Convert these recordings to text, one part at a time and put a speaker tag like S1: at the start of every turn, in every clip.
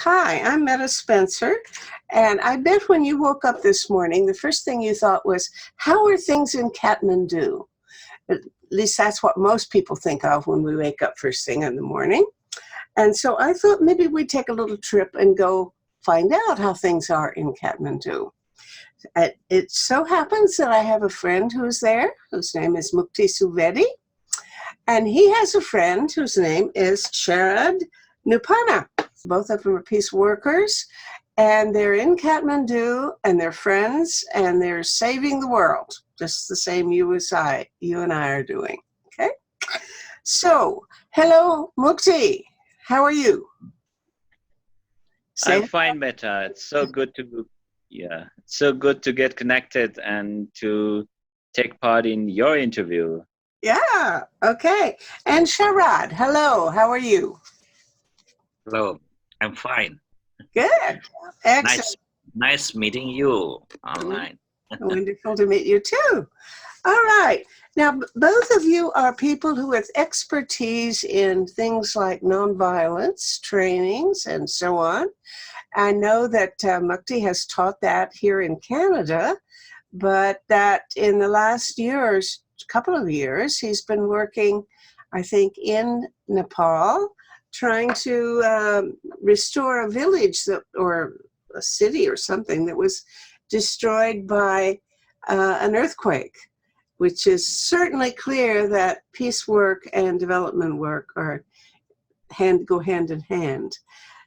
S1: Hi, I'm Metta Spencer, and I bet when you woke up this morning, the first thing you thought was, how are things in Kathmandu? At least that's what most people think of when we wake up first thing in the morning. And so I thought maybe we'd take a little trip and go find out how things are in Kathmandu. It so happens that I have a friend who's there, whose name is Mukti Suvedi, and he has a friend whose name is Sharad. Neupane. Both of them are peace workers, and they're in Kathmandu, and they're friends, and they're saving the world, just the same you and I are doing. Okay? So, hello, Mukti. How are you?
S2: I'm fine, Metta. It's so good to get connected and to take part in your interview.
S1: Yeah, okay. And Sharad, hello, how are you?
S3: Hello, I'm fine.
S1: Good. Excellent.
S3: Nice meeting you online.
S1: Wonderful to meet you too. All right. Now, both of you are people who have expertise in things like nonviolence trainings and so on. I know that Mukti has taught that here in Canada, but that in the last couple of years, he's been working, I think, in Nepal, trying to restore a village or a city or something that was destroyed by an earthquake, which is certainly clear that peace work and development work go hand in hand.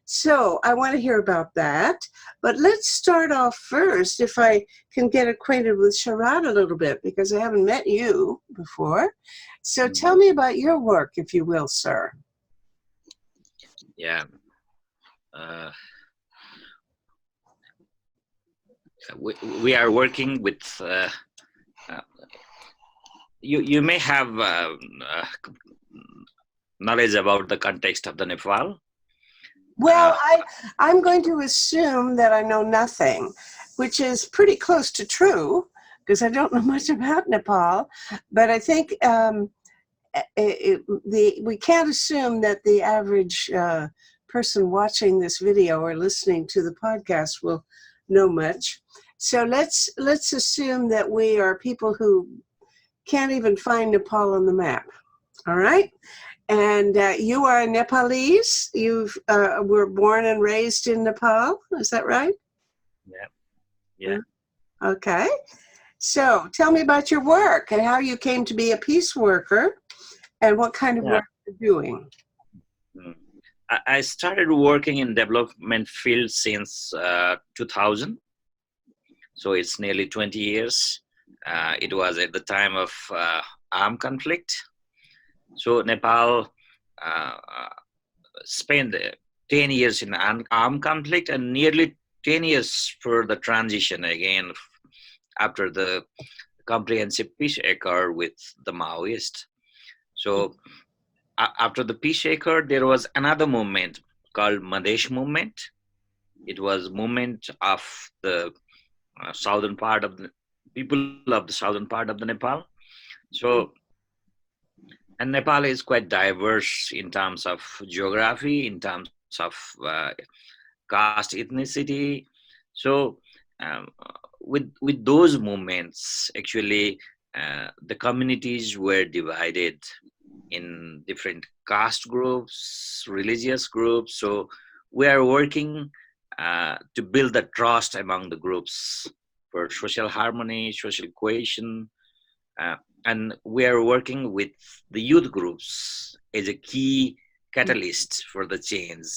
S1: So I want to hear about that, but let's start off first, if I can get acquainted with Sharad a little bit, because I haven't met you before. So tell me about your work, if you will, sir.
S3: Yeah. We are working with, you may have knowledge about the context of the Nepal.
S1: Well, I'm going to assume that I know nothing, which is pretty close to true, because I don't know much about Nepal. But I think we can't assume that the average person watching this video or listening to the podcast will know much. So let's assume that we are people who can't even find Nepal on the map. All right? And you are a Nepalese. You were born and raised in Nepal. Is that right?
S3: Yeah.
S1: Okay. So tell me about your work and how you came to be a peace worker and what kind of work you're doing.
S3: I started working in development field since 2000. So it's nearly 20 years. It was at the time of armed conflict. So Nepal spent 10 years in armed conflict and nearly 10 years for the transition again after the comprehensive peace accord with the Maoists. So after the peace accord, there was another movement called Madesh movement. It was movement of the southern part of the people of the southern part of the Nepal. So, and Nepal is quite diverse in terms of geography, in terms of caste, ethnicity. So, with those movements, actually, the communities were divided in different caste groups, religious groups. So, we are working to build the trust among the groups for social harmony, social cohesion. And we are working with the youth groups as a key catalyst for the change.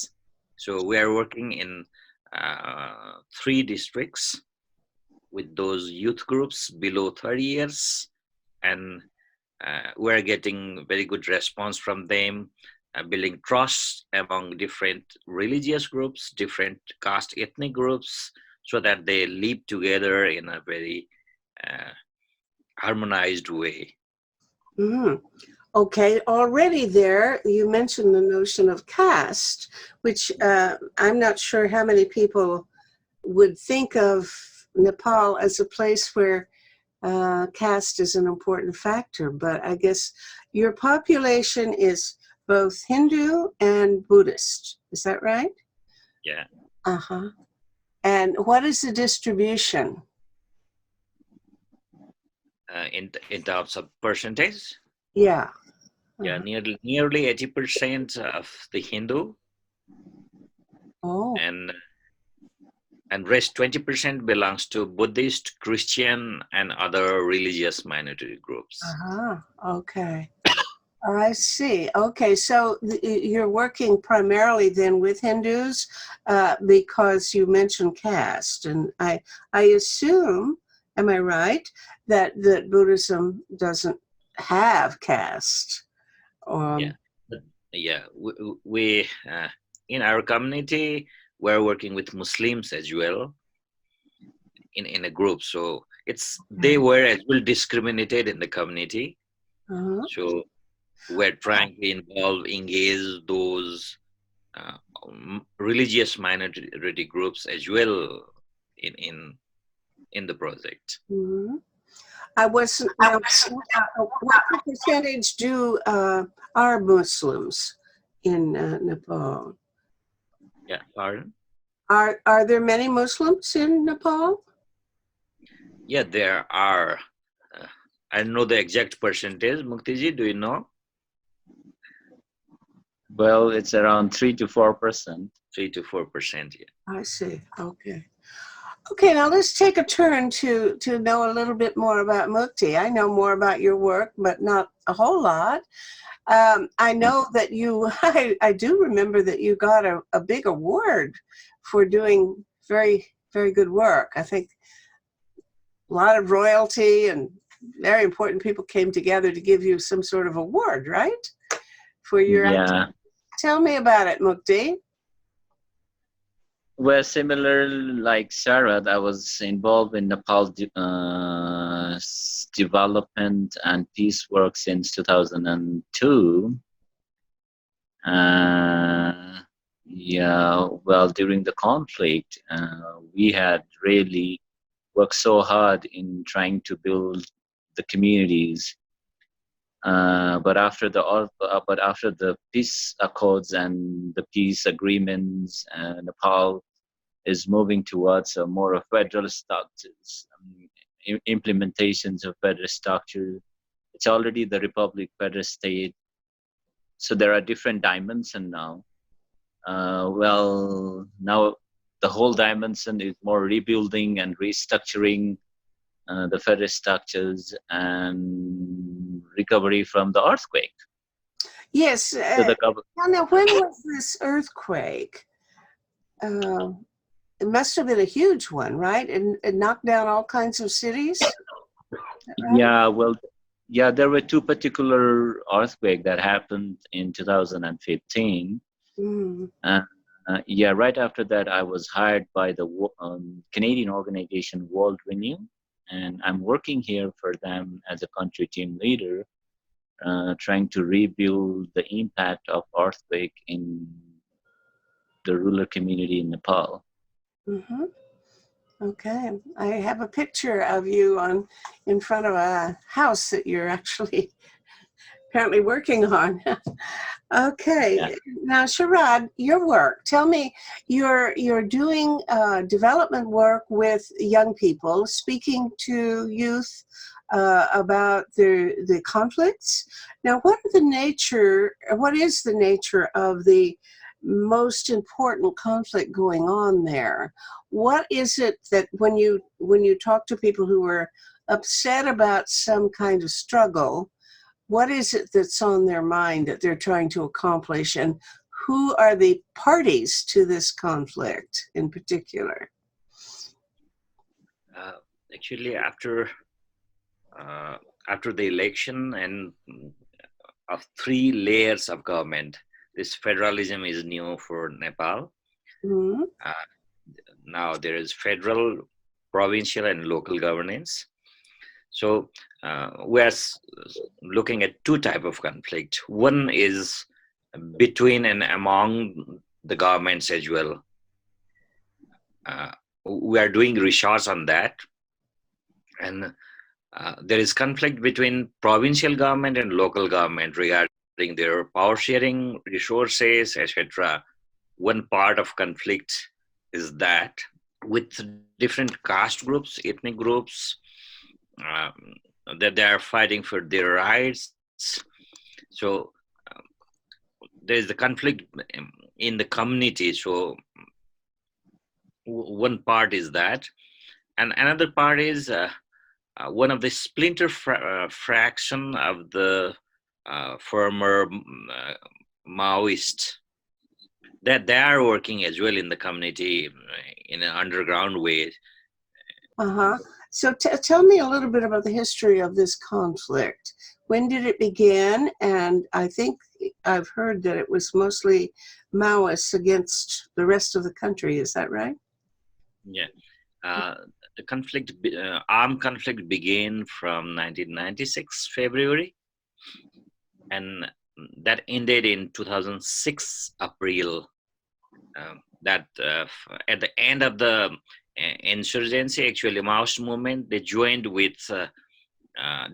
S3: So we are working in 3 districts with those youth groups below 30 years. And we're getting very good response from them, building trust among different religious groups, different caste ethnic groups, so that they live together in a very harmonized way.
S1: Okay, already there, you mentioned the notion of caste, which I'm not sure how many people would think of Nepal as a place where caste is an important factor, but I guess your population is both Hindu and Buddhist. Is that right?
S3: Yeah.
S1: Uh-huh. And what is the distribution?
S3: In terms of percentage,
S1: Yeah.
S3: yeah,
S1: Uh-huh.
S3: nearly 80% of the Hindu,
S1: Oh.
S3: and rest 20% belongs to Buddhist, Christian, and other religious minority groups.
S1: Uh-huh. Okay. I see. Okay, so you're working primarily then with Hindus because you mentioned caste, and I assume, am I right, that Buddhism doesn't have caste?
S3: Yeah,
S1: Um,
S3: but yeah, we in our community we're working with Muslims as well in a group. So it's they
S1: okay.
S3: were as well discriminated in the community.
S1: Uh-huh.
S3: So we're trying to engage those religious minority groups as well in in in the project.
S1: Hmm. I wasn't now. What percentage do are Muslims in Nepal?
S3: Yeah, pardon?
S1: Are there many Muslims in Nepal?
S3: Yeah, there are. Uh, I don't know the exact percentage. Muktiji, do you know?
S2: Well, it's around 3 to 4%.
S3: 3 to 4%. Yeah.
S1: I see. Okay. Okay, now let's take a turn to know a little bit more about Mukti. I know more about your work, but not a whole lot. I know that you, I do remember that you got a big award for doing very, very good work. I think a lot of royalty and very important people came together to give you some sort of award, right? For your,
S2: Yeah.
S1: tell me about it, Mukti.
S2: Well, similar like Sharad, I was involved in Nepal development and peace work since 2002. Uh, yeah, well, during the conflict, we had really worked so hard in trying to build the communities. But after the peace accords and the peace agreements, Nepal is moving towards a more of federal structures, implementations of federal structure. It's already the republic federal state, so there are different dimensions now. Now the whole dimension is more rebuilding and restructuring the federal structures and recovery from the earthquake.
S1: Yes.
S2: So the
S1: Now, when was this earthquake? Uh, it must have been a huge one, right? And it knocked down all kinds of cities, right?
S2: Yeah, well, yeah, there were two particular earthquake that happened in 2015.
S1: Mm.
S2: Yeah, right after that, I was hired by the Canadian organization World Renew, and I'm working here for them as a country team leader, trying to rebuild the impact of earthquake in the rural community in Nepal.
S1: Mm-hmm. Okay, I have a picture of you in front of a house that you're actually apparently working on. Okay,
S2: Yeah.
S1: now Sharad, your work. Tell me, you're doing development work with young people, speaking to youth about the conflicts. Now, what is the nature of the most important conflict going on there? What is it that when you talk to people who are upset about some kind of struggle, what is it that's on their mind that they're trying to accomplish, and who are the parties to this conflict in particular?
S3: Uh, Actually, uh, after the election and of 3 layers of government, this federalism is new for Nepal.
S1: Mm-hmm.
S3: Now there is federal, provincial, and local governance. So we are looking at two type of conflict. One is between and among the governments as well. We are doing research on that, and there is conflict between provincial government and local government regarding their power sharing, resources, etc. one part of conflict is that with different caste groups, ethnic groups, um, that they are fighting for their rights. So there is the conflict in the community. So one part is that, and another part is one of the splinter fraction of the former Maoist, that they are working as well in the community in an underground way.
S1: Uh-huh. So tell me a little bit about the history of this conflict. When did it begin? And I think I've heard that it was mostly Maoists against the rest of the country. Is that right?
S3: Yeah. The conflict, armed conflict began from 1996 February, and that ended in 2006 April. That at the end of the insurgency, actually Maoist movement, they joined with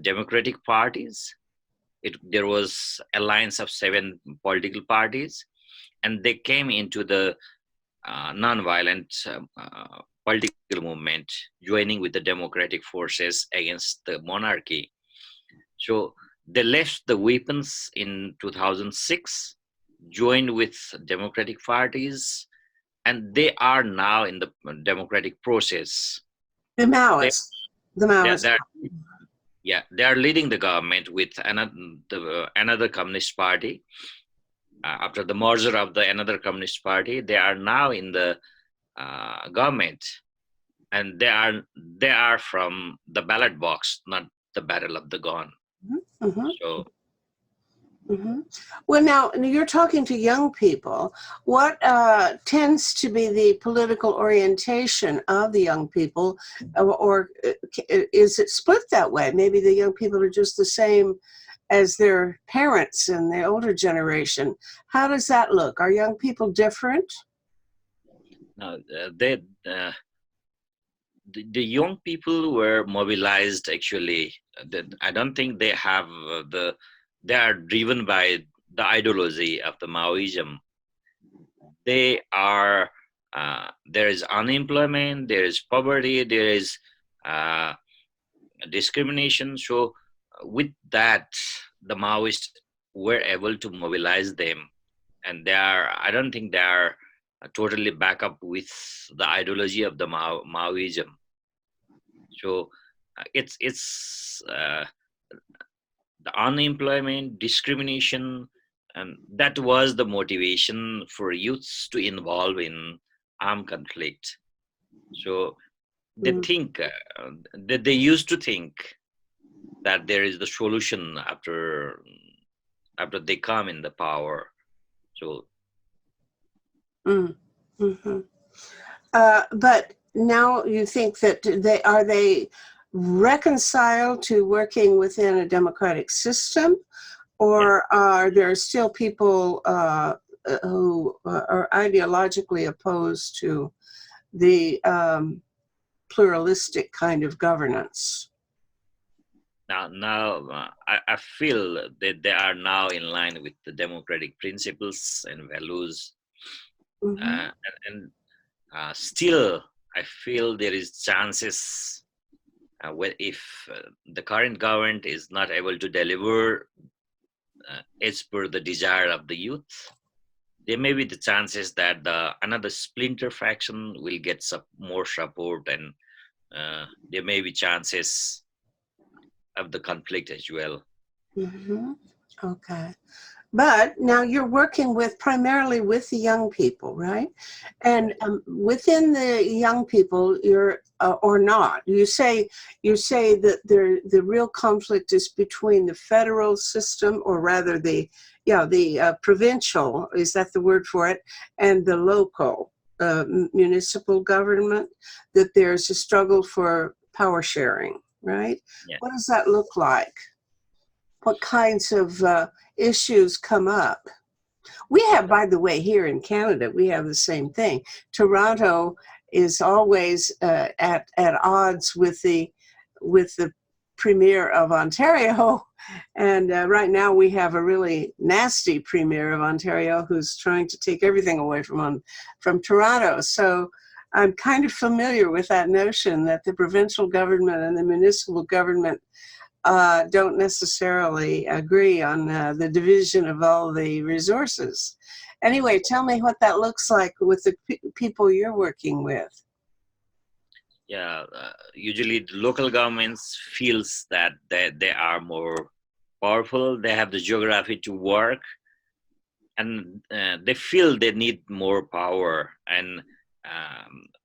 S3: democratic parties. There was alliance of 7 political parties, and they came into the non-violent political movement, joining with the democratic forces against the monarchy. So they left the weapons in 2006, joined with democratic parties, and they are now in the democratic process.
S1: The Maoists. The Maoists.
S3: They are leading the government with another communist party. After the merger of the another communist party, they are now in the government, and they are from the ballot box, not the battle of the gun.
S1: Mm-hmm.
S3: So.
S1: Mm-hmm. Well, now you're talking to young people. What tends to be the political orientation of the young people, or is it split that way? Maybe the young people are just the same as their parents and the older generation. How does that look? Are young people different?
S3: No, the young people were mobilized. Actually, I don't think they have they are driven by the ideology of the Maoism. They are, there is unemployment, there is poverty, there is discrimination. So with that, the Maoists were able to mobilize them, and I don't think they are totally back up with the ideology of the Maoism. So it's the unemployment, discrimination, and that was the motivation for youths to involve in armed conflict. So they think that they used to think that there is the solution after they come in the power. So.
S1: Mm-hmm. But now you think that they reconciled to working within a democratic system, or are there still people who are ideologically opposed to the pluralistic kind of governance?
S3: Now I feel that they are now in line with the democratic principles and values. Mm-hmm. And still, I feel there is chances if the current government is not able to deliver as per the desire of the youth, there may be the chances that another splinter faction will get more support, and there may be chances of the conflict as well.
S1: Mm-hmm. Okay. But now you're working primarily with the young people, right? And within the young people, you're or not. You say that the real conflict is between the federal system, or rather the provincial, is that the word for it, and the local municipal government. That there's a struggle for power sharing, right? Yeah. What does that look like? What kinds of issues come up? We have, by the way, here in Canada, we have the same thing. Toronto is always at odds with the Premier of Ontario. And right now we have a really nasty Premier of Ontario who's trying to take everything away from Toronto. So I'm kind of familiar with that notion that the provincial government and the municipal government don't necessarily agree on the division of all the resources. Anyway, tell me what that looks like with the people you're working with.
S3: Yeah, usually the local governments feels that they are more powerful. They have the geography to work, and they feel they need more power. And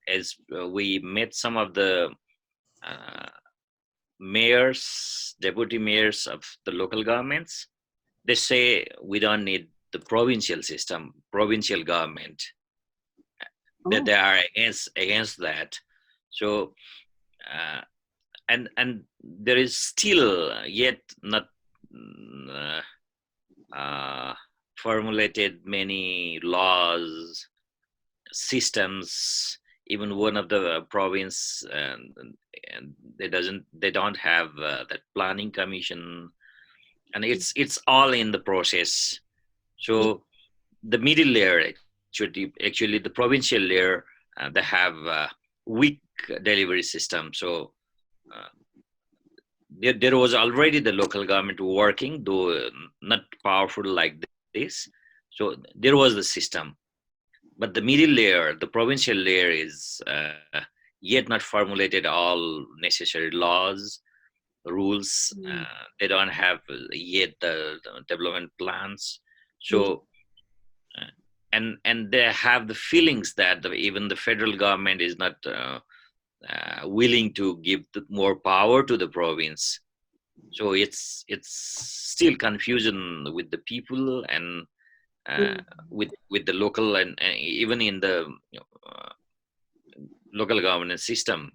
S3: as we met some of the uh, mayors, deputy mayors of the local governments, they say we don't need the provincial system, provincial government. That they are against that. So and there is still yet not formulated many laws, systems. Even one of the province, and they don't have that planning commission, and it's all in the process. So the middle layer, actually the provincial layer, they have weak delivery system. So there was already the local government working, though not powerful like this. So there was the system, but the middle layer, the provincial layer, is yet not formulated all necessary laws, rules. They don't have yet the development plans. So and they have the feelings that even the federal government is not willing to give more power to the province. So it's still confusion with the people, and with the local, and even in the local government system,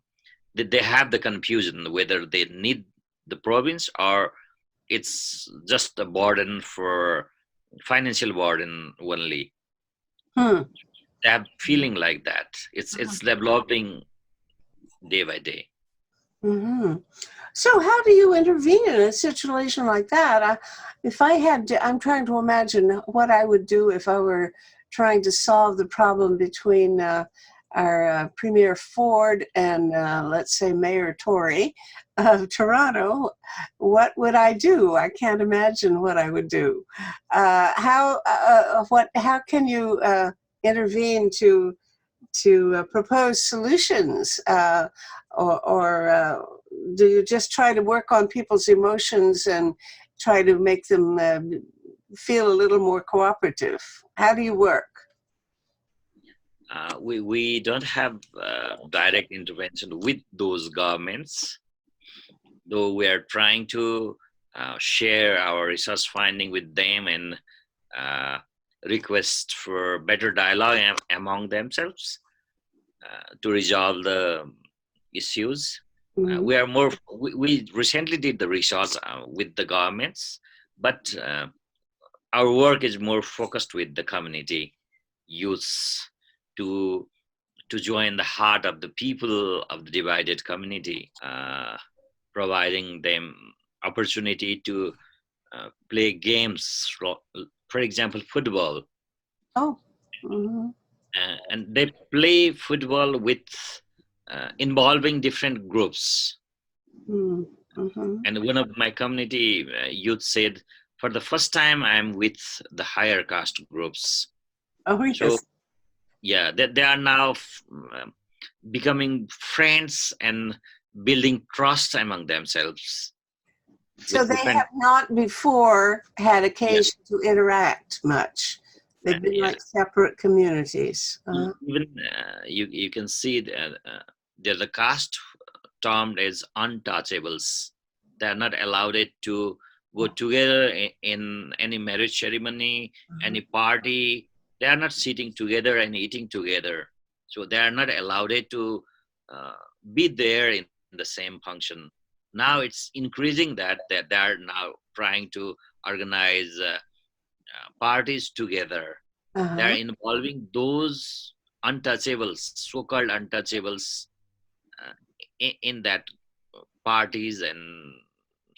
S3: that they have the confusion whether they need the province or it's just a burden, for financial burden only. They have feeling like that. It's developing day by day.
S1: So how do you intervene in a situation like that? If I had to, I'm trying to imagine what I would do if I were trying to solve the problem between our Premier Ford and let's say Mayor Tory of Toronto. What would I do? I can't imagine what I would do. How can you intervene to propose solutions, or do you just try to work on people's emotions and try to make them feel a little more cooperative? How do you work?
S3: We don't have direct intervention with those governments, though we are trying to share our research finding with them, and request for better dialogue among themselves to resolve the issues. We recently did the research with the governments, but our work is more focused with the community youths to join the heart of the people of the divided community, providing them opportunity to play games, for example, football. And they play football with involving different groups. And one of my community youth said, for the first time, I'm with the higher caste groups.
S1: Yes.
S3: So, yeah, they are now becoming friends and building trust among themselves.
S1: So they have not before had occasion to interact much. They've been like separate communities.
S3: Even you can see that there's a caste termed as untouchables. They are not allowed to go together in any marriage ceremony, any party. They are not sitting together and eating together. So they are not allowed to be there in the same function. Now it's increasing that they are now trying to organize parties together. They are involving those untouchables, so-called untouchables, in that parties and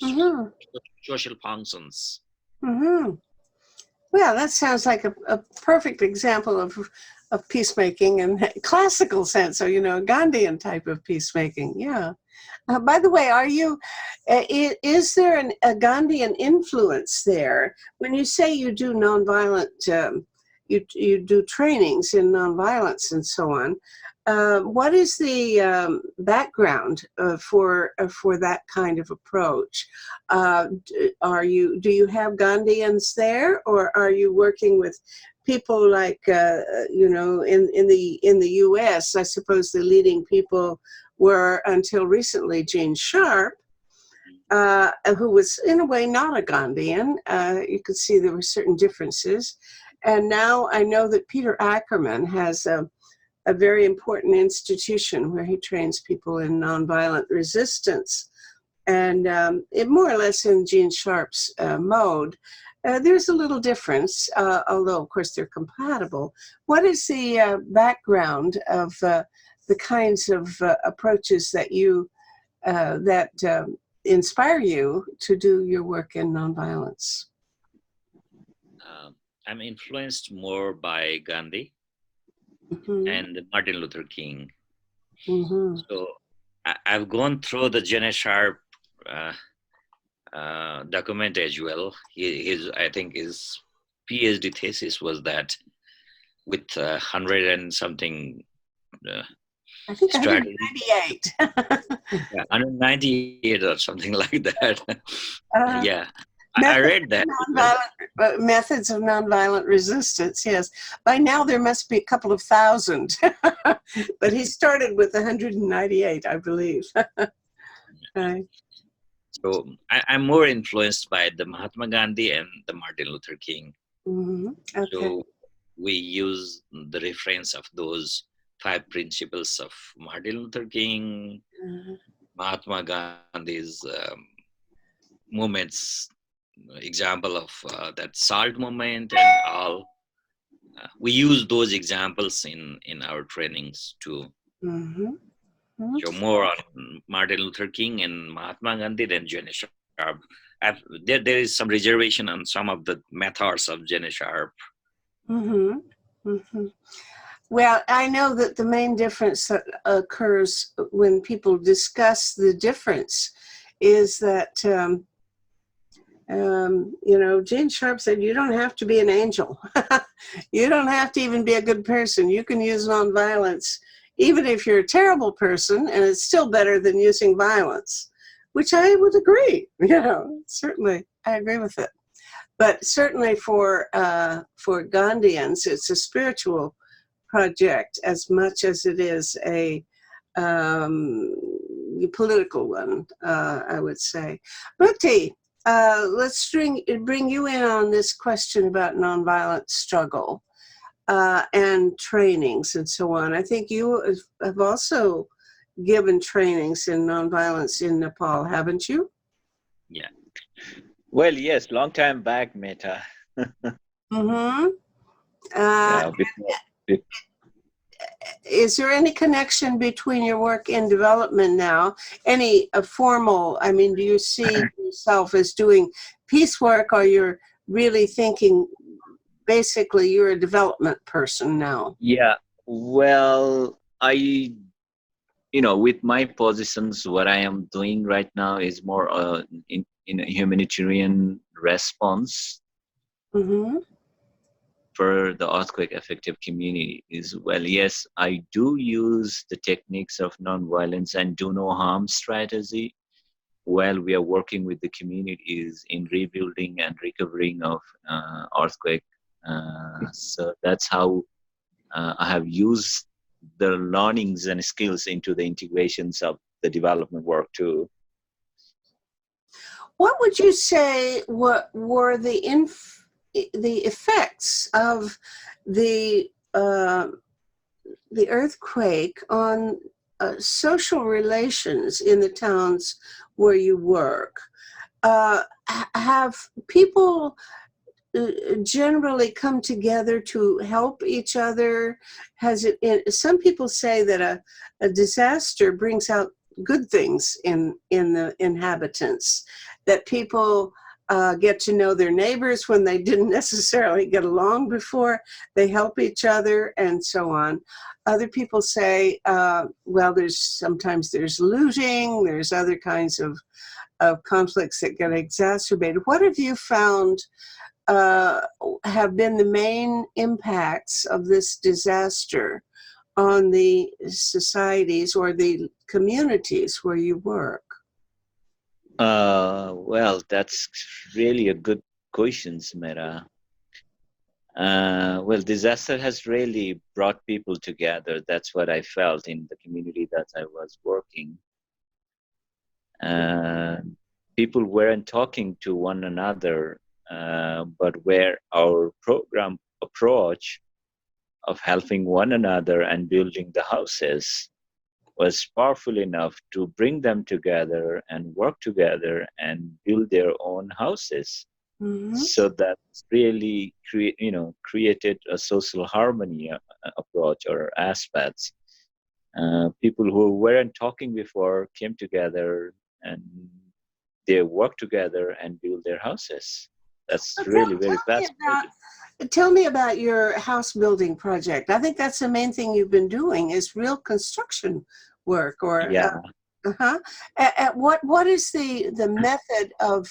S1: Mm-hmm.
S3: social functions.
S1: Mm-hmm. Well, that sounds like a perfect example of peacemaking in a classical sense, or, a Gandhian type of peacemaking. Yeah. By the way, is there a Gandhian influence there? When you say you do nonviolent, you do trainings in nonviolence and so on. What is the background for that kind of approach? Do you have Gandhians there, or are you working with people like in the U.S.? I suppose the leading people were until recently Gene Sharp, who was in a way not a Gandhian. You could see there were certain differences. And now I know that Peter Ackerman has a very important institution where he trains people in nonviolent resistance. And it more or less in Gene Sharp's mode. There's a little difference, although of course they're compatible. What is the background of the kinds of approaches that inspire you to do your work in nonviolence?
S3: I'm influenced more by Gandhi and Martin Luther King.
S1: Mm-hmm.
S3: So I've gone through the Gene Sharp document as well. I think his PhD thesis was that with 100 and something
S1: I think
S3: strategy.
S1: 198.
S3: Yeah, 198 or something like that. Yeah, I read that.
S1: Methods of nonviolent resistance, yes. By now there must be a couple of thousand. But he started with 198, I believe. Right.
S3: So I'm more influenced by the Mahatma Gandhi and the Martin Luther King.
S1: Mm-hmm. Okay.
S3: So we use the reference of those 5 principles of Martin Luther King, Mahatma Gandhi's movements, example of that SALT movement and all. We use those examples in our trainings too.
S1: Mm-hmm.
S3: So more on Martin Luther King and Mahatma Gandhi than Gene Sharp. There is some reservation on some of the methods of Gene Sharp.
S1: Mm-hmm. Mm-hmm. Well, I know that the main difference that occurs when people discuss the difference is that, Gene Sharp said, you don't have to be an angel. You don't have to even be a good person. You can use nonviolence, even if you're a terrible person, and it's still better than using violence, which I would agree. Certainly, I agree with it. But certainly for Gandhians, it's a spiritual project as much as it is a political one, I would say. Mukti, let's bring you in on this question about nonviolent struggle and trainings and so on. I think you have also given trainings in nonviolence in Nepal, haven't you?
S2: Yeah. Well, yes, long time back, Metta.
S1: Mm-hmm.
S2: Before.
S1: Is there any connection between your work in development now? Any formal, do you see yourself as doing peace work, or you're really thinking basically you're a development person now?
S2: Yeah, well, with my positions, what I am doing right now is more in a humanitarian response for the earthquake affected communities. Well, yes, I do use the techniques of nonviolence and do no harm strategy while we are working with the communities in rebuilding and recovering of earthquake. So that's how I have used the learnings and skills into the integrations of the development work too.
S1: What would you say were the effects of the earthquake on social relations in the towns where you work? Have people generally come together to help each other? Some people say that a disaster brings out good things in the inhabitants, that people get to know their neighbors when they didn't necessarily get along before. They help each other and so on. Other people say, well, sometimes there's looting, there's other kinds of conflicts that get exacerbated. What have you found have been the main impacts of this disaster on the societies or the communities where you work?
S2: Well, that's really a good question, Mera. Well, disaster has really brought people together. That's what I felt in the community that I was working. People weren't talking to one another, but where our program approach of helping one another and building the houses was powerful enough to bring them together and work together and build their own houses.
S1: Mm-hmm.
S2: So that really created a social harmony approach or aspects. People who weren't talking before came together and they worked together and built their houses. That's really very fascinating.
S1: Tell me about your house building project. I think that's the main thing you've been doing is real construction work. Or
S2: Yeah.
S1: What is the method of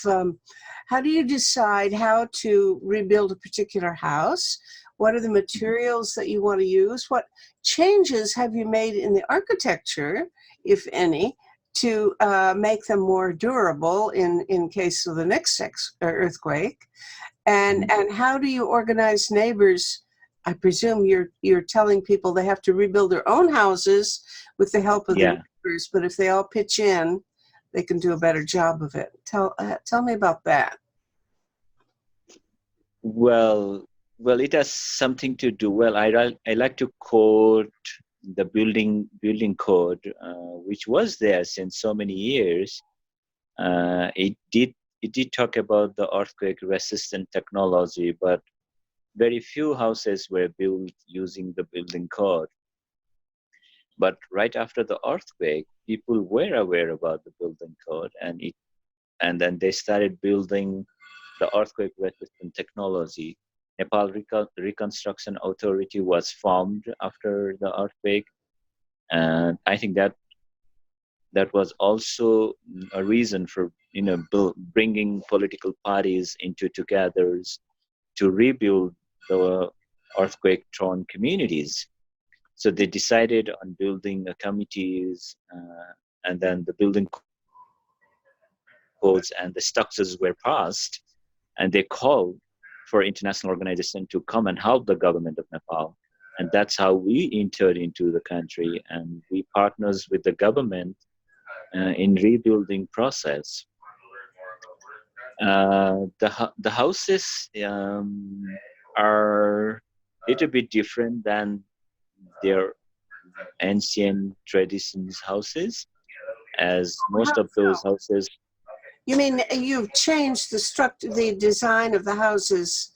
S1: how do you decide how to rebuild a particular house? What are the materials that you want to use? What changes have you made in the architecture, if any, to make them more durable in case of the next earthquake? And how do you organize neighbors? I presume you're telling people they have to rebuild their own houses with the help of the neighbors, but if they all pitch in, they can do a better job of it. Tell me about that.
S2: Well, it has something to do. Well, I like to quote the building code, which was there since so many years. It did talk about the earthquake resistant technology, but very few houses were built using the building code. But right after the earthquake, people were aware about the building code, and then they started building the earthquake resistant technology. Nepal Reconstruction Authority was formed after the earthquake, and I think that was also a reason for bringing political parties into together to rebuild the earthquake-torn communities. So they decided on building committees, and then the building codes and the structures were passed, and they called for international organization to come and help the government of Nepal. And that's how we entered into the country, and we partners with the government in rebuilding process. The houses are a little bit different than their ancient traditions houses, as most of those houses.
S1: You mean you've changed the design of the houses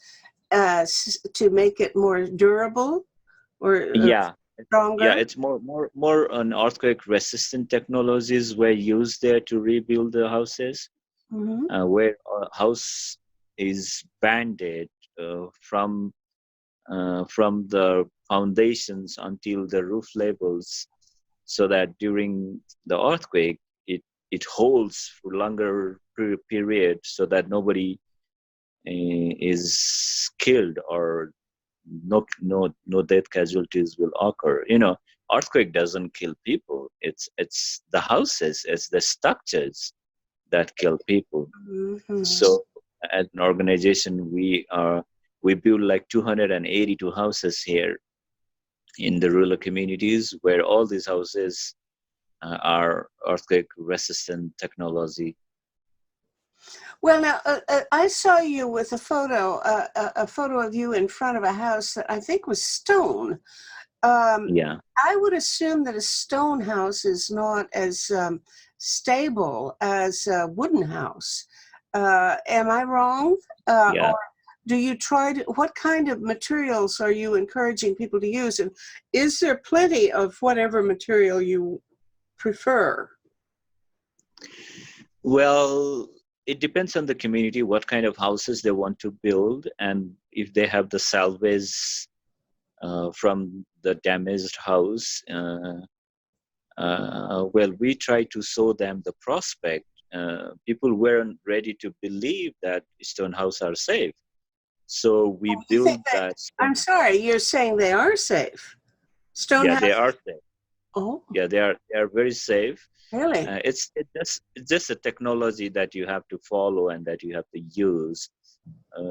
S1: to make it more durable, or stronger?
S2: Yeah, it's more on earthquake resistant technologies were used there to rebuild the houses.
S1: Mm-hmm.
S2: Where a house is banded from the foundations until the roof levels, so that during the earthquake it holds for longer period, so that nobody is killed or no death casualties will occur. Earthquake doesn't kill people. It's the houses, it's the structures that kill people.
S1: Mm-hmm.
S2: So as an organization, we build like 282 houses here in the rural communities, where all these houses are earthquake resistant technology.
S1: Well, now I saw you with a photo of you in front of a house that I think was stone.
S2: Yeah.
S1: I would assume that a stone house is not as stable as a wooden house. Am I wrong?
S2: Yeah.
S1: Or do you what kind of materials are you encouraging people to use? And is there plenty of whatever material you prefer?
S2: Well, it depends on the community, what kind of houses they want to build, and if they have the salvage from the damaged house. Well, we try to show them the prospect. People weren't ready to believe that stone houses are safe. So we
S1: You
S2: built
S1: think that,
S2: that
S1: I'm
S2: stone.
S1: sorry, you're saying they are safe. Stone
S2: Yeah, they
S1: houses?
S2: are safe.
S1: Oh,
S2: Yeah, they are very safe.
S1: really?
S2: It's just a technology that you have to follow and that you have to use.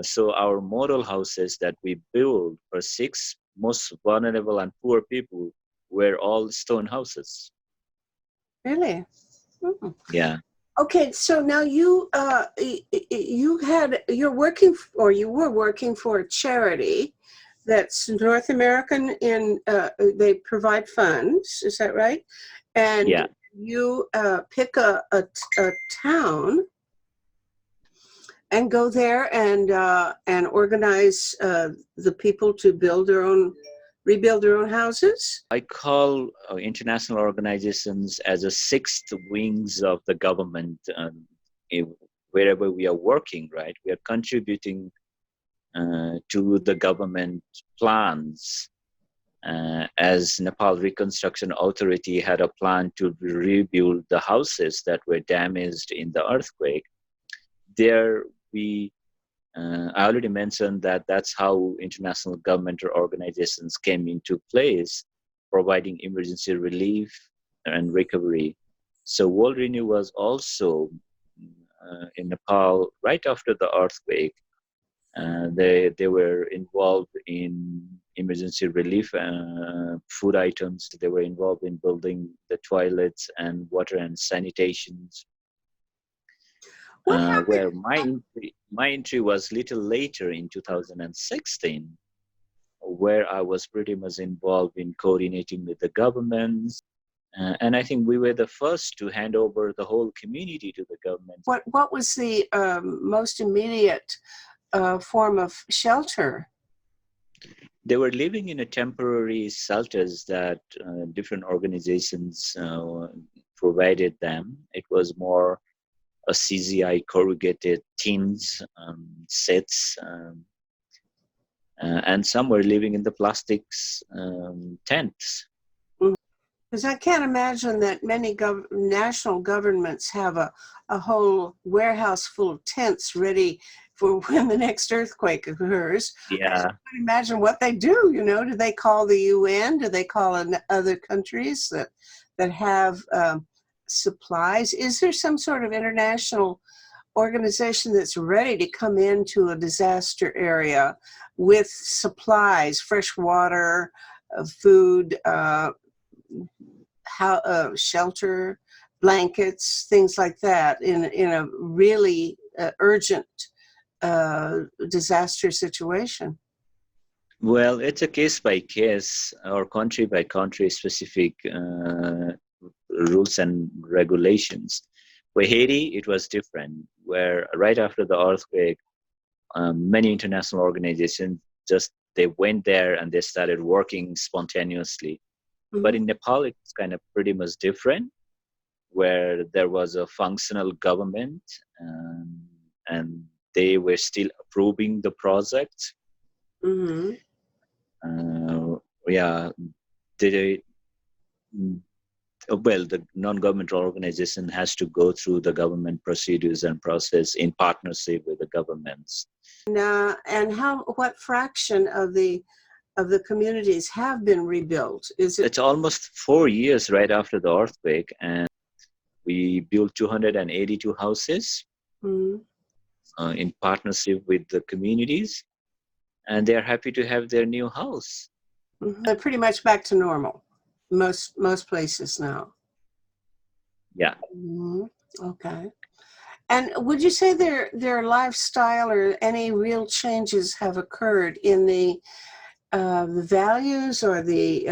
S2: So our model houses that we build for six most vulnerable and poor people were all stone houses.
S1: Really? Hmm.
S2: Yeah,
S1: Okay, so now you're working or you were working for a charity that's North American in they provide funds, is that right? And
S2: yeah.
S1: you pick a town and go there and organize the people to rebuild their own houses.
S2: I call international organizations as a sixth wings of the government. In- Wherever we are working, right, we are contributing to the government plans. As Nepal Reconstruction Authority had a plan to rebuild the houses that were damaged in the earthquake, there we I already mentioned that that's how international government or organizations came into place, providing emergency relief and recovery. So World Renew was also in Nepal right after the earthquake. They were involved in emergency relief, food items. They were involved in building the toilets and water and sanitations.
S1: What happened?
S2: Where my entry was little later in 2016, where I was pretty much involved in coordinating with the governments. And I think we were the first to hand over the whole community to the government.
S1: What was the most immediate form of shelter?
S2: They were living in a temporary shelters that different organizations provided them. It was more a CGI corrugated tins sets, and some were living in the plastics tents.
S1: Because I can't imagine that many national governments have a whole warehouse full of tents ready for when the next earthquake occurs. I just
S2: Yeah.
S1: can't imagine what they do. Do they call the UN? Do they call other countries that have supplies? Is there some sort of international organization that's ready to come into a disaster area with supplies, fresh water, food, shelter, blankets, things like that in a really urgent disaster situation?
S2: Well, it's a case by case or country by country specific rules and regulations. For Haiti, it was different, where right after the earthquake, many international organizations just they went there and they started working spontaneously. But
S1: Mhm.
S2: in Nepal, it's kind of pretty much different, where there was a functional government, and they were still approving the project.
S1: Mhm.
S2: Yeah, they well, the non-governmental organization has to go through the government procedures and process in partnership with the governments.
S1: And what fraction of the communities have been rebuilt? Is it?
S2: It's almost 4 years right after the earthquake, and we built 282 houses
S1: Mhm.
S2: in partnership with the communities, and they're happy to have their new house.
S1: Mhm. They're pretty much back to normal, most places now.
S2: Yeah.
S1: Mhm. Okay. And would you say their lifestyle or any real changes have occurred in the values or the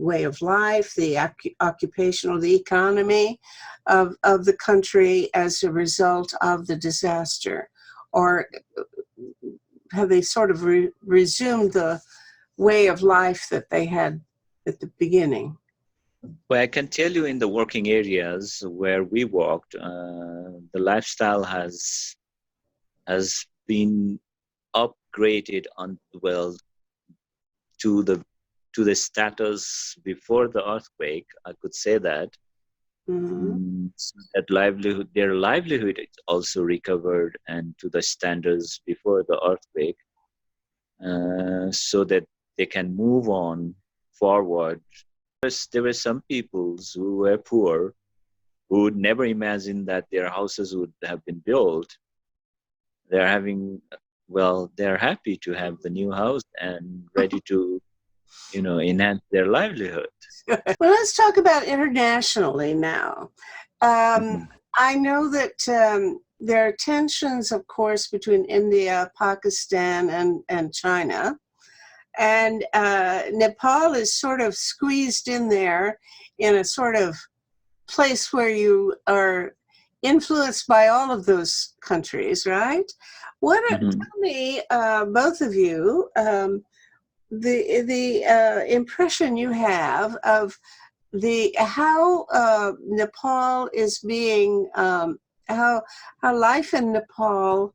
S1: way of life, the occupational, the economy of the country as a result of the disaster? Or have they sort of resumed the way of life that they had at the beginning?
S2: Well, I can tell you in the working areas where we worked, the lifestyle has been upgraded on well to the status before the earthquake. I could say that.
S1: Mhm.
S2: So that their livelihood is also recovered and to the standards before the earthquake, so that they can move on forward. There were some peoples who were poor who would never imagine that their houses would have been built. They're having, well, they're happy to have the new house and ready to, enhance their livelihood.
S1: Well, let's talk about internationally now. Um,
S2: Mhm.
S1: I know that there are tensions, of course, between India, Pakistan, and China. And Nepal is sort of squeezed in there in a sort of place where you are influenced by all of those countries, right?
S2: Mhm.
S1: Tell me, both of you, the impression you have of the how Nepal is being how life in Nepal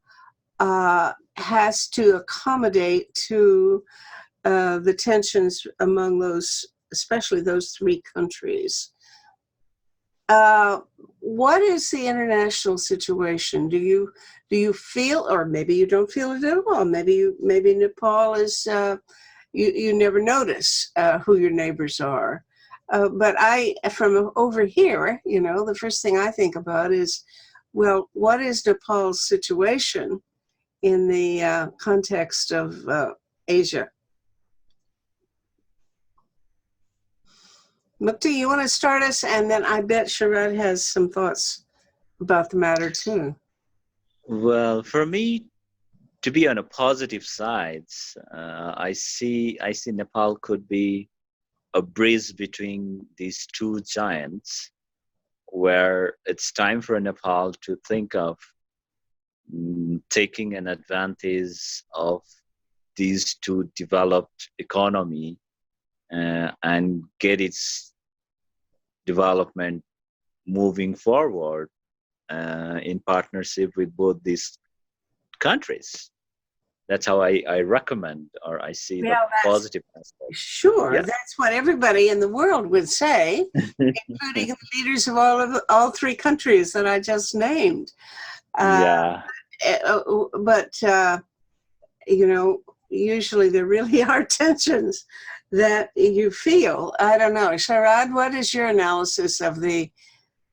S1: has to accommodate to the tensions among those, especially those three countries. Uh, what is the international situation? Do you feel, or maybe you don't feel it at all? Maybe Nepal is you never notice who your neighbors are. But from over here, the first thing I think about is, well, what is Nepal's situation in the context of Asia? Mukti, you want to start us, and then I bet Sharad has some thoughts about the matter too.
S2: Well, for me, to be on a positive side, I see Nepal could be a bridge between these two giants, where it's time for Nepal to think of taking an advantage of these two developed economy, and get its development moving forward, in partnership with both these countries. That's how I recommend, or I see the
S1: Well, that's
S2: positive aspect.
S1: sure.
S2: Yeah.
S1: That's what everybody in the world would say, including the leaders of all three countries that I just named. Uh,
S2: Yeah.
S1: but you know, usually there really are tensions that you feel. I don't know, Sharad. What is your analysis of the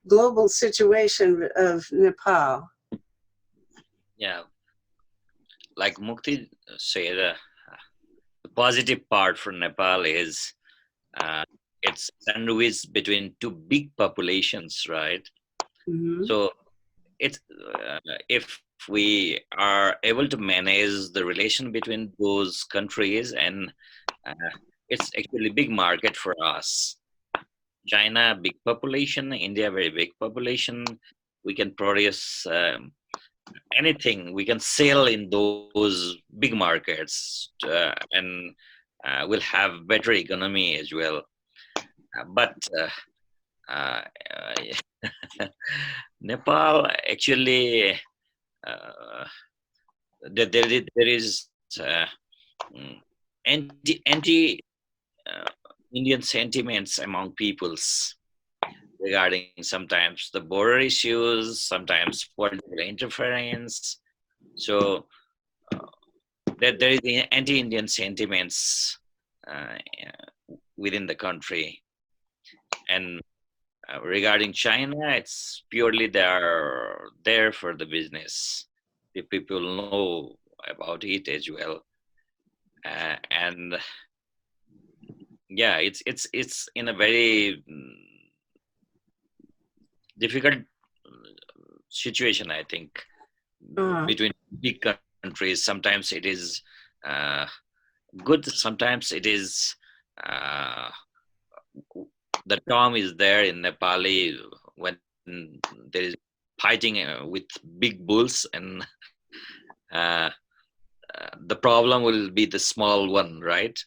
S1: global situation of Nepal?
S3: Yeah, like Mukti said, the positive part for Nepal is uh, it's sandwiched between two big populations, right?
S1: Mm-hmm.
S3: So it's if we are able to manage the relation between those countries, and uh, it's actually big market for us. China, big population; India, very big population. We can produce anything. We can sell in those big markets, and we'll have better economy as well. But uh, Nepal actually, there is anti Indian sentiments among peoples regarding sometimes the border issues, sometimes political interference. So there is the anti-Indian sentiments uh, within the country. And regarding China, it's purely they are there for the business. The people know about it as well, and yeah, it's in a very difficult situation, I think,
S1: Uh,
S3: between big countries. Sometimes it is uh, good, sometimes it is uh, the term is there in Nepali when there is fighting with big bulls, and uh, the problem will be the small one, right?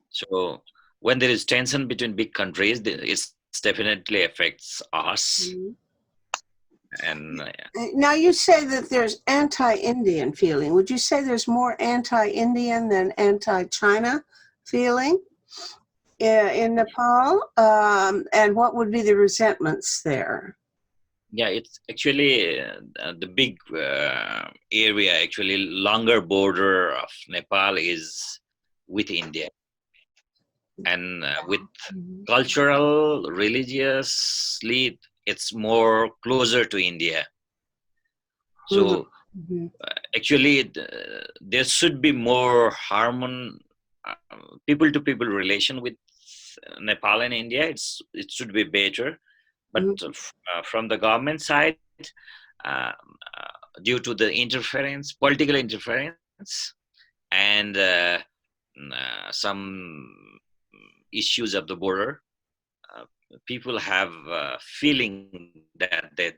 S3: So when there is tension between big countries, it's definitely affects us.
S1: Mhm.
S3: And
S1: Now you say that there's anti-Indian feeling. Would you say there's more anti-Indian than anti-China feeling in Nepal? And what would be the resentments there?
S3: yeah, it's actually the big area, actually longer border of Nepal is with India. And with
S1: Mhm.
S3: cultural, religiously, it's more closer to India.
S1: Mhm.
S3: So
S1: Mhm.
S3: actually, there should be more people to people relation with Nepal and India. It should be better, but
S1: Mhm.
S3: from the government side, uh, due to the interference, political interference, and some issues of the border, uh, people have feeling that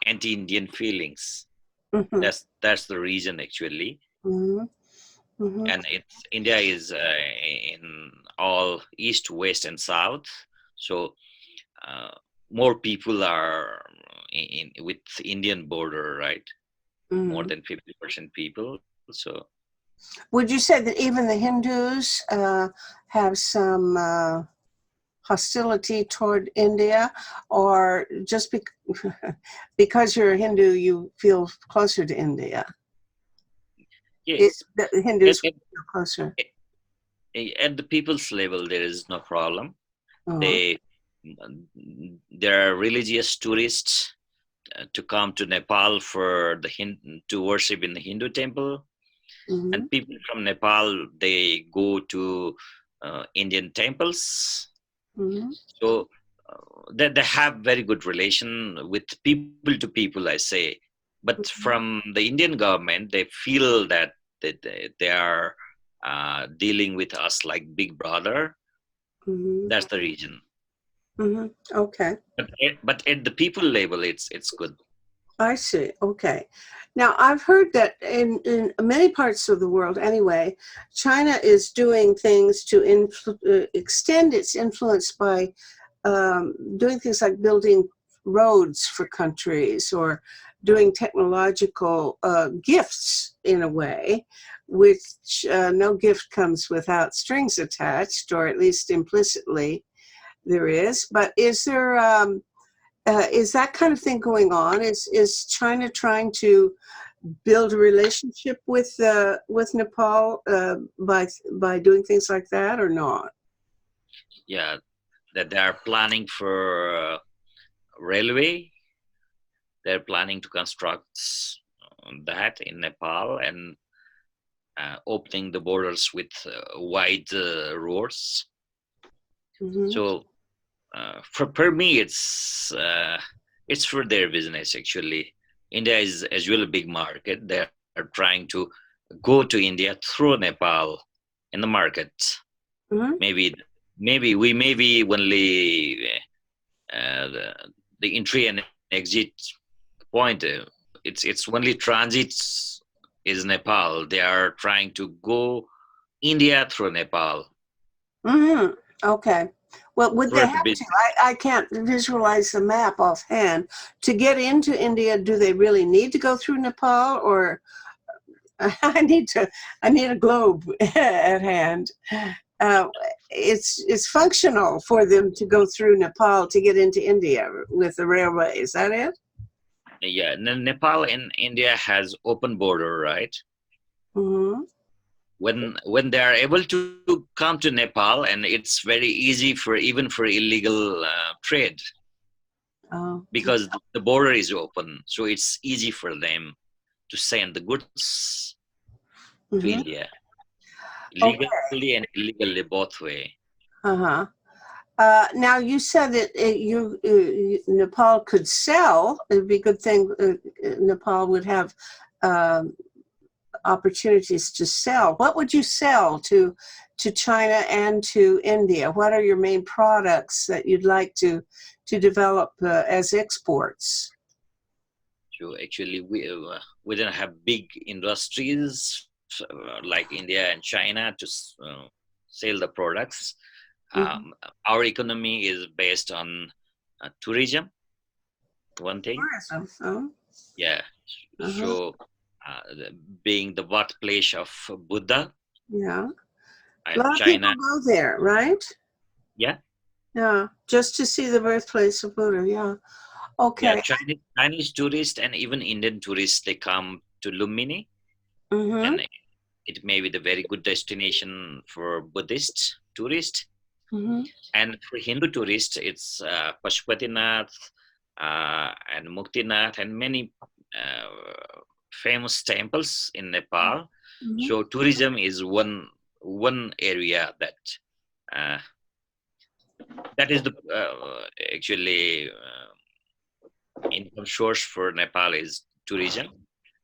S3: anti-Indian feelings.
S1: Mhm.
S3: That's the reason actually.
S1: Mhm. Mhm.
S3: And it's India is in all east, west, and south. So uh, more people are with Indian border, right? More
S1: Mhm.
S3: than 50% people. So
S1: Would you say that even the Hindus have some hostility toward India, or just because you're a Hindu, you feel closer to India?
S3: yes,
S1: The
S3: at,
S1: Hindus
S3: at,
S1: feel closer.
S3: at the people's level, there is no problem.
S1: Uh-huh.
S3: They there are religious tourists to come to Nepal for to worship in the Hindu temple,
S1: Mm-hmm.
S3: and people from Nepal they go to Indian temples.
S1: Mm-hmm.
S3: So they have very good relation with people to people, I say. But from the Indian government, they feel that they are dealing with us like big brother.
S1: Mm-hmm.
S3: That's the reason.
S1: Mm-hmm. Okay.
S3: But at the people level, it's good.
S1: I see. Okay. Now, I've heard that in many parts of the world, anyway, China is doing things to extend its influence by doing things like building roads for countries or doing technological gifts in a way, which no gift comes without strings attached, or at least implicitly there is. But is that kind of thing going on? Is China trying to build a relationship with Nepal by doing things like that, or not?
S3: Yeah, that they are planning for railway. They're planning to construct that in Nepal and opening the borders with wide roads.
S1: Mm-hmm.
S3: So for me, it's for their business actually. India is as well a big market. They are trying to go to India through Nepal in the market.
S1: Mm-hmm.
S3: Maybe we may be only the entry and exit point. It's only transits is Nepal. They are trying to go India through Nepal
S1: Mm-hmm. Okay. Well, would they
S3: for the
S1: have to?
S3: business.
S1: I can't visualize the map offhand. To get into India, do they really need to go through Nepal, or I need to? I need a globe at hand. Uh, it's functional for them to go through Nepal to get into India with the railway. Is that it?
S3: Yeah, Nepal and India has open border, right?
S1: Mm-hmm.
S3: When they are able to come to Nepal, and it's very easy for even for illegal trade
S1: Oh.
S3: because the border is open, so it's easy for them to send the goods to
S1: Mm-hmm.
S3: India
S1: Okay.
S3: legally and illegally both way.
S1: Uh-huh. Now you said that Nepal could sell. It'd be a good thing. Nepal would have um, opportunities to sell. What would you sell to China and to India? What are your main products that you'd like to develop as exports?
S3: So actually, we don't have big industries like India and China to sell the products. Um, our economy is based on tourism, one thing.
S1: Tourism. Oh.
S3: Yeah.
S1: Uh-huh.
S3: So, being the birthplace of Buddha
S1: Yeah. A
S3: and
S1: lot of people
S3: China,
S1: go there, right?
S3: yeah,
S1: Yeah, just to see the birthplace of Buddha. Yeah.
S3: yeah,
S1: Okay.
S3: Chinese tourists and even Indian tourists, they come to Lumini,
S1: Mm-hmm.
S3: and it may be the very good destination for Buddhist tourists.
S1: Mm-hmm.
S3: And for Hindu tourists, it's Pashupatinath and Muktinath and many famous temples in Nepal.
S1: Mm-hmm.
S3: So tourism is one area uh, that is the actually income source for Nepal is tourism.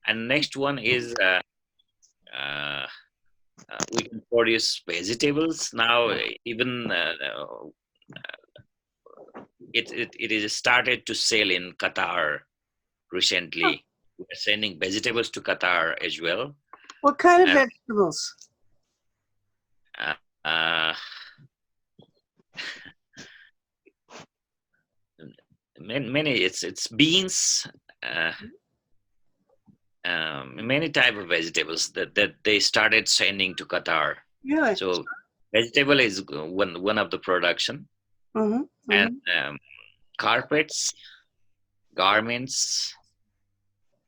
S3: And next one is uh, we can produce vegetables now. Even it is started to sell in Qatar
S1: Oh,
S3: recently. We're sending vegetables to Qatar as well.
S1: what kind of
S3: And
S1: vegetables?
S3: uh, uh, many it's beans, many type of vegetables that they started sending to Qatar.
S1: Really?
S3: So vegetable is one of the production,
S1: Mm-hmm.
S3: and
S1: Mm-hmm.
S3: carpets, garments,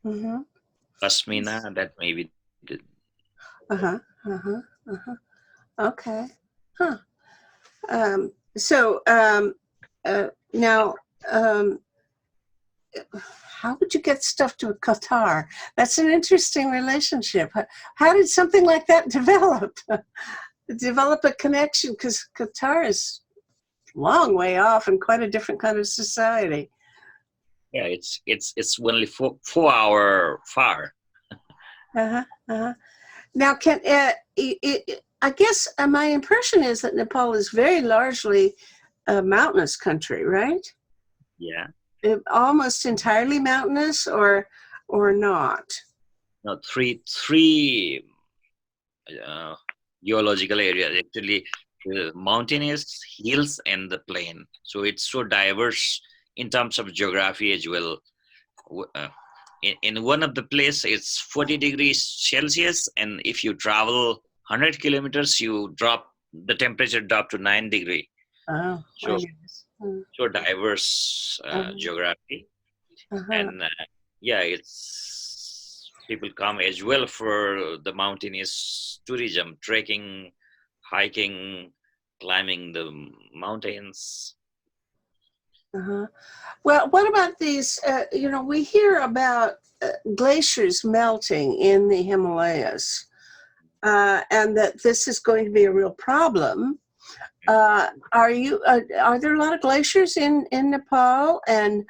S1: Mm-hmm.
S3: pashmina, that may be the,
S1: Uh-huh. Uh-huh. Uh-huh. Okay. Huh. So now, um, how would you get stuff to Qatar? That's an interesting relationship. How did something like that develop? Develop a connection, because Qatar is a long way off and quite a different kind of society.
S3: yeah, it's only 4 hour far.
S1: Uh-huh. Uh-huh. Now, I guess my impression is that Nepal is very largely a mountainous country, right?
S3: Yeah,
S1: Almost entirely mountainous, or not?
S3: no, three uh, geological areas actually: the mountainous, hills, and the plain. So it's so diverse in terms of geography as well. In one of the place, it's 40 degrees Celsius, and if you travel 100 kilometers, you drop the temperature drop to 9 degree.
S1: Oh, my
S3: So
S1: goodness.
S3: so diverse
S1: Uh-huh.
S3: geography.
S1: Uh-huh.
S3: And yeah, it's people come as well for the mountainous tourism, trekking, hiking, climbing the mountains.
S1: Uh-huh. Well, what about these? We hear about glaciers melting in the Himalayas, and that this is going to be a real problem. Are there a lot of glaciers in Nepal? And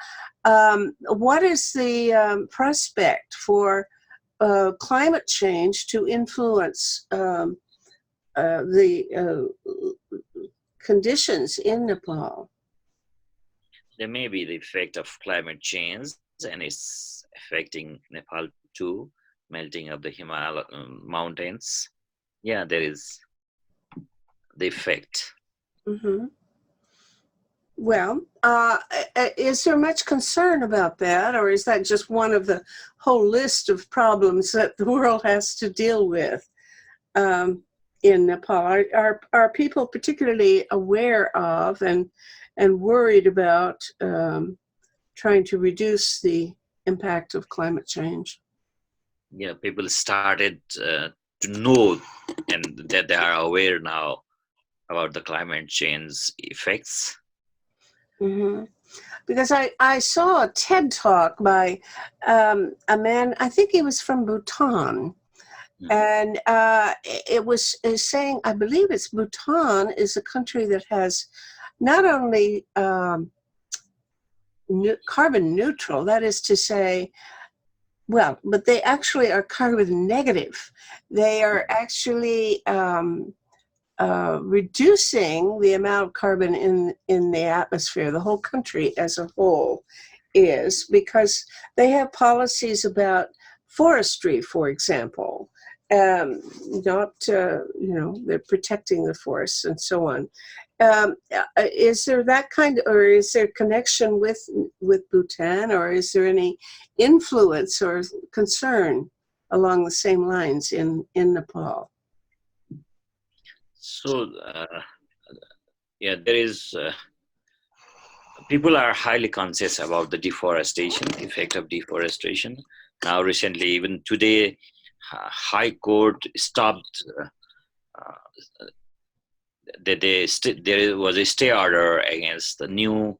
S1: what is the prospect for climate change to influence the conditions in Nepal?
S3: There may be the effect of climate change, and it's affecting Nepal too, melting of the Himalaya mountains. Yeah, there is the effect.
S1: Mm-hmm. Well, is there much concern about that, or is that just one of the whole list of problems that the world has to deal with in Nepal? Are people particularly aware of and worried about trying to reduce the impact of climate change?
S3: Yeah, people started to know, and that they are aware now about the climate change effects.
S1: Mm-hmm. Because I saw a TED talk by a man, I think he was from Bhutan, and it was saying, I believe it's Bhutan is a country that has not only carbon neutral, that is to say, well, but they actually are carbon negative. They are actually reducing the amount of carbon in the atmosphere. The whole country as a whole is, because they have policies about forestry, for example. Not, they're protecting the forests and so on. Is there that kind, or is there connection with Bhutan, or is there any influence or concern along the same lines in Nepal?
S3: So, yeah, there is. People are highly conscious about the deforestation, effect of deforestation. Now, recently, even today, High Court stopped. There was a stay order against the new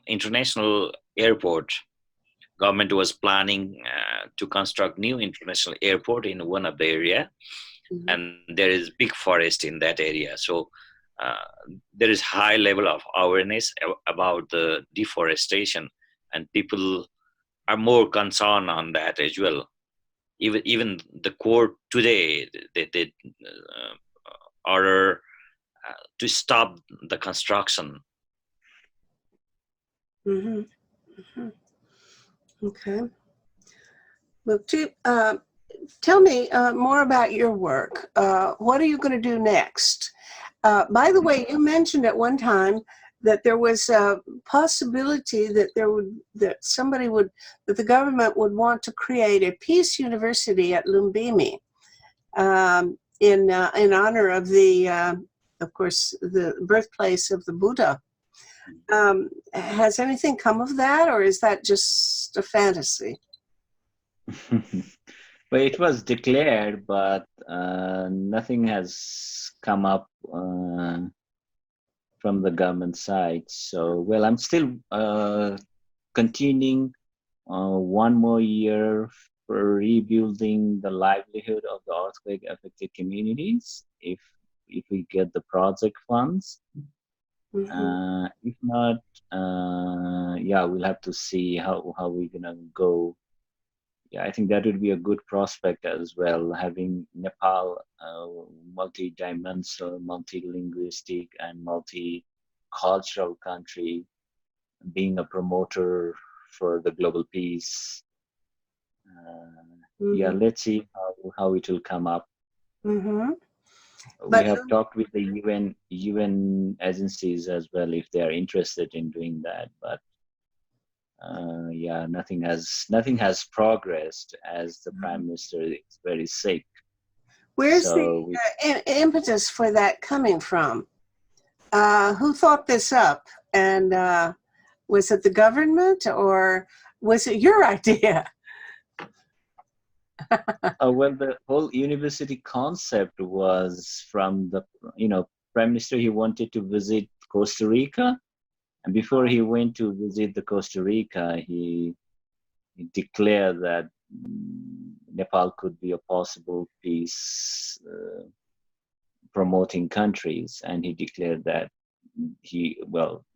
S3: international airport. Government was planning to construct new international airport in one of the area,
S1: Mm-hmm.
S3: and there is big forest in that area. So there is high level of awareness about the deforestation, and people are more concerned on that as well. Even the court today, they order to stop the construction.
S1: Mm-hmm. Mm-hmm. Okay. Mukti, tell me more about your work. What are you going to do next? By the way, you mentioned at one time that there was a possibility that that the government would want to create a peace university at Lumbini, in honor of of course, the birthplace of the Buddha. Has anything come of that, or is that just a fantasy?
S2: Well, it was declared, but nothing has come up from the government side. So, well, I'm still continuing one more year for rebuilding the livelihood of the earthquake affected communities if we get the project funds.
S1: Mm-hmm.
S2: If not, yeah, we'll have to see how we're gonna go. Yeah, I think that would be a good prospect as well, having Nepal multi-dimensional, multi-linguistic, and multi-cultural country, being a promoter for the global peace. Yeah,
S1: Mm-hmm.
S2: let's see how it will come up.
S1: Mm-hmm.
S2: We
S1: But
S2: have talked with the UN agencies as well if they are interested in doing that, but yeah, nothing has progressed as the Prime Minister is very sick.
S1: where's
S2: So
S1: the impetus for that coming from? Who thought this up? And was it the government, or was it your idea?
S2: well, the whole university concept was from the Prime Minister. He wanted to visit Costa Rica, and before he went to visit the Costa Rica, he declared that Nepal could be a possible peace promoting countries, and he declared that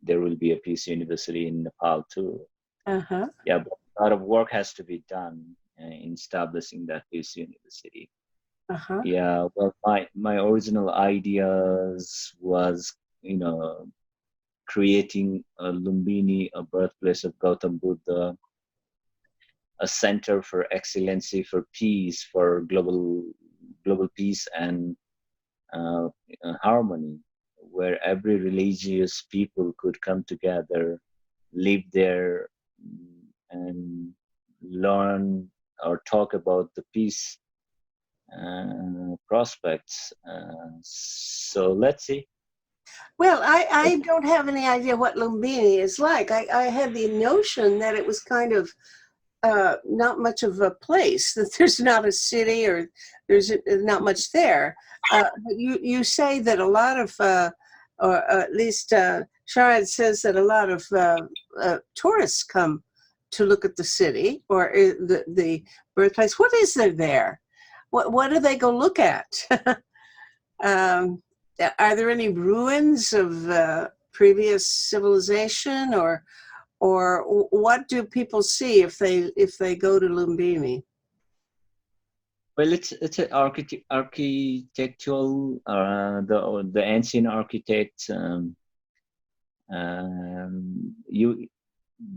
S2: there will be a peace university in Nepal too.
S1: Uh-huh.
S2: Yeah, but a lot of work has to be done in establishing that peace university.
S1: Uh-huh.
S2: Yeah, well, my original ideas was creating a Lumbini, a birthplace of Gautam Buddha, a center for excellency for peace, for global peace and harmony, where every religious people could come together, live there, and learn or talk about the peace prospects. So let's see.
S1: Well, I don't have any idea what Lumbini is like. I had the notion that it was kind of not much of a place, that there's not a city or there's not much there. But you say that a lot of, or at least Sharad says that a lot of tourists come to look at the city or the birthplace. What is there there? What do they go look at? Are there any ruins of previous civilization, or what do people see if they go to Lumbini?
S2: Well, it's an architectural, the ancient architects.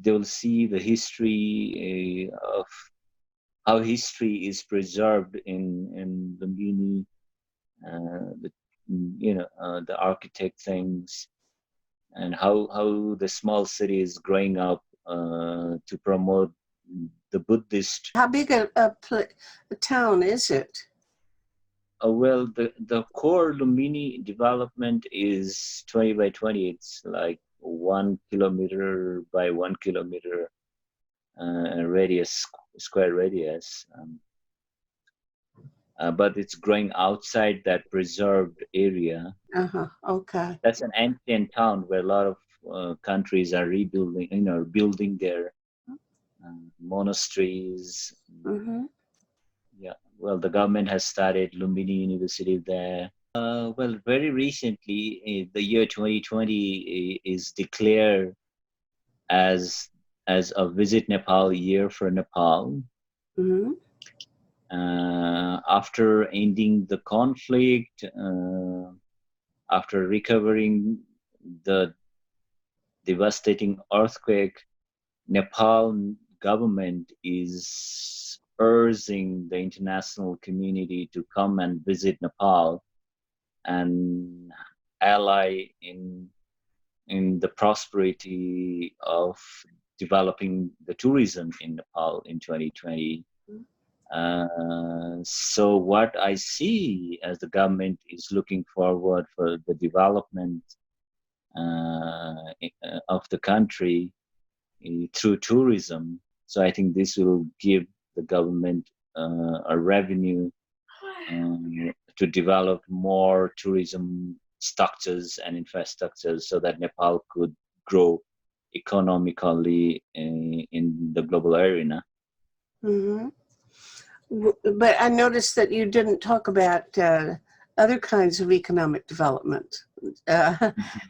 S2: They'll see the history of how history is preserved in Lumbini. the architect things, and how the small city is growing up to promote the Buddhist.
S1: How big a town is it?
S2: Well, the core Lumini development is 20 by 20. It's like 1 kilometer by 1 kilometer radius, square radius. But it's growing outside that preserved area.
S1: Okay.
S2: That's an ancient town where a lot of countries are rebuilding, building their monasteries.
S1: Mm-hmm.
S2: Yeah. Well, the government has started Lumbini University there. Well, very recently, the year 2020 is declared as a Visit Nepal year for Nepal.
S1: Mm-hmm.
S2: After ending the conflict, after recovering the devastating earthquake, Nepal government is urging the international community to come and visit Nepal and ally in the prosperity of developing the tourism in Nepal in 2020. So what I see as the government is looking forward for the development of the country through tourism. So I think this will give the government a revenue to develop more tourism structures and infrastructures so that Nepal could grow economically in the global arena.
S1: Mm-hmm. But I noticed that you didn't talk about other kinds of economic development.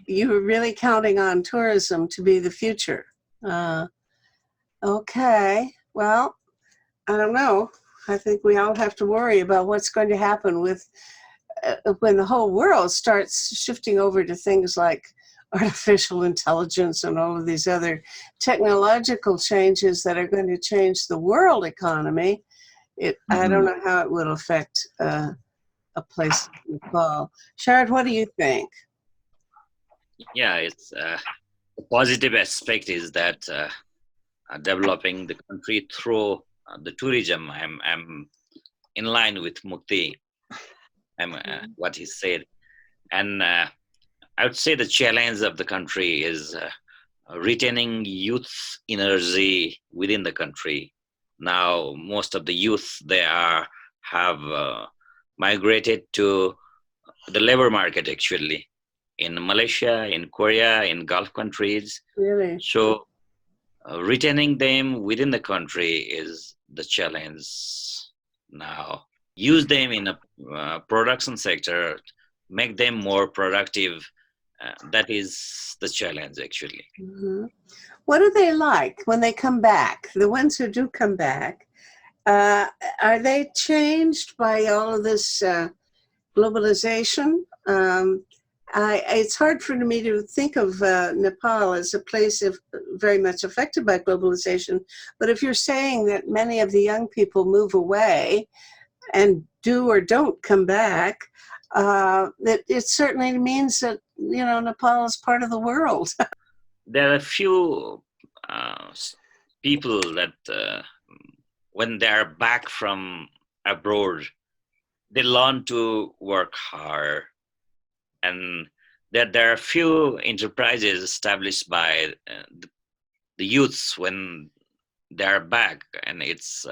S1: You were really counting on tourism to be the future. Okay, well, I don't know. I think we all have to worry about what's going to happen with when the whole world starts shifting over to things like artificial intelligence and all of these other technological changes that are going to change the world economy. I don't know how it will affect a place like Nepal. Sharad, what do you think?
S3: Yeah, it's a positive aspect is that developing the country through the tourism. I'm in line with Mukti. What he said, and I would say the challenge of the country is retaining youth energy within the country. Now, most of the youth have migrated to the labor market actually in Malaysia, in Korea, in Gulf countries.
S1: Really?
S3: So retaining them within the country is the challenge now. Use them in a production sector, make them more productive. That is the challenge actually.
S1: Mm-hmm. What are they like when they come back? The ones who do come back, are they changed by all of this globalization? It's hard for me to think of Nepal as a place very much affected by globalization. But if you're saying that many of the young people move away and do or don't come back, that it certainly means that Nepal is part of the world.
S3: There are a few people that when they are back from abroad, they learn to work hard, and there are few enterprises established by the youths when they are back, and it's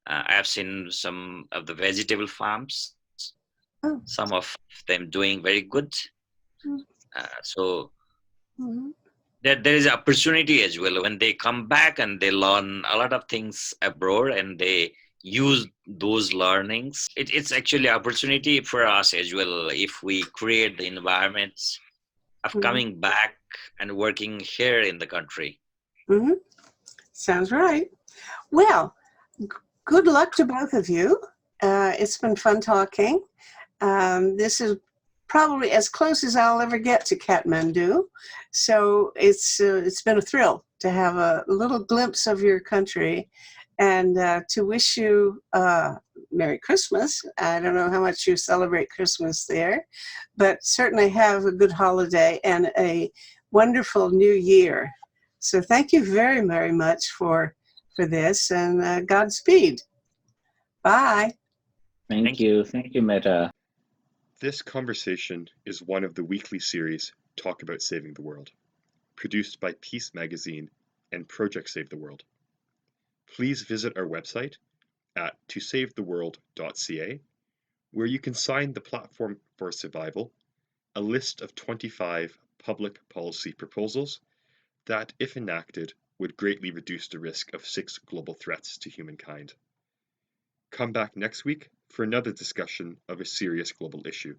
S3: I've seen some of the vegetable farms, some of them doing very good. So there is opportunity as well when they come back and they learn a lot of things abroad and they use those learnings. It's actually opportunity for us as well if we create the environments of coming back and working here in the country.
S1: Mm-hmm. Sounds right. Well, good luck to both of you. It's been fun talking. This is probably as close as I'll ever get to Kathmandu. So it's been a thrill to have a little glimpse of your country and to wish you Merry Christmas. I don't know how much you celebrate Christmas there, but certainly have a good holiday and a wonderful new year. So thank you very, very much for this, and Godspeed. Bye.
S2: Thank you. Thank you, Metta.
S4: This conversation is one of the weekly series Talk About Saving the World, produced by Peace Magazine and Project Save the World. Please visit our website at tosavetheworld.ca, where you can sign the Platform for Survival, a list of 25 public policy proposals that, if enacted, would greatly reduce the risk of 6 global threats to humankind. Come back next week for another discussion of a serious global issue.